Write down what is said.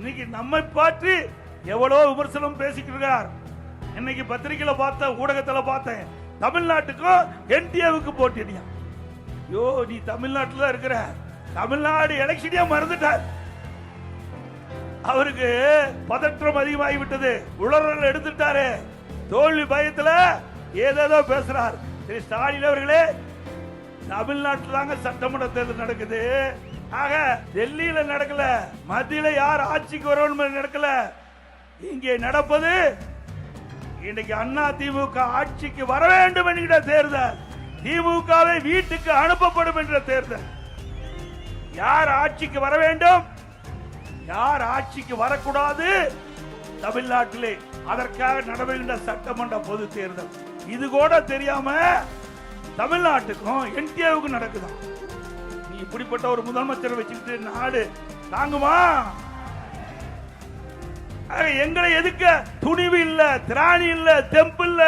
இன்னைக்கு நம்மை பற்றி எவ்வளவு விமர்சனம் பேசிக்கிறார். இன்னைக்கு பத்திரிகையில பார்த்த, ஊடகத்துல பார்த்தேன், தமிழ்நாட்டுக்கும் என்டிஏவுக்கு போட்டியா. யோ, நீ தமிழ்நாட்டுல இருக்கிற, தமிழ்நாடு எலெக்ஷனே மறந்துட்டார். அவருக்கு பதற்றம் அதிகமாகி விட்டது, உளறல் எடுத்துட்டாரு, தோல்வி பயத்துல ஏதேதோ பேசுறார். திரு ஸ்டாலின் அவர்களே, தமிழ்நாட்டில் தாங்க சட்டமன்ற தேர்தல் நடக்குது. ஆக டெல்லியில நடக்கல, மத்தியில யார் ஆட்சிக்கு வரணும் நடக்கல. இங்கே நடப்பது இன்னைக்கு அண்ணா திமுக ஆட்சிக்கு வர வேண்டும் என்கிற தேர்தல், திமுகவை வீட்டுக்கு அனுப்பப்படும் என்ற தேர்தல். யார் ஆட்சிக்கு வர வேண்டும், யார் ஆட்சிக்கு வரக்கூடாது தமிழ்நாட்டிலே, அதற்காக நடைபெறுகின்ற சட்டமன்ற பொது தேர்தல். இது கூட தெரியாம தமிழ்நாட்டுக்கும் என்டிஏவுக்கும் நடக்குதான். நீ இப்படிப்பட்ட ஒரு முதலமைச்சரை வச்சுக்கிட்டு நாடு தாங்குமா? எங்களை எதுக்க துணிவு இல்ல, திராணி இல்ல, தெம்பு இல்ல.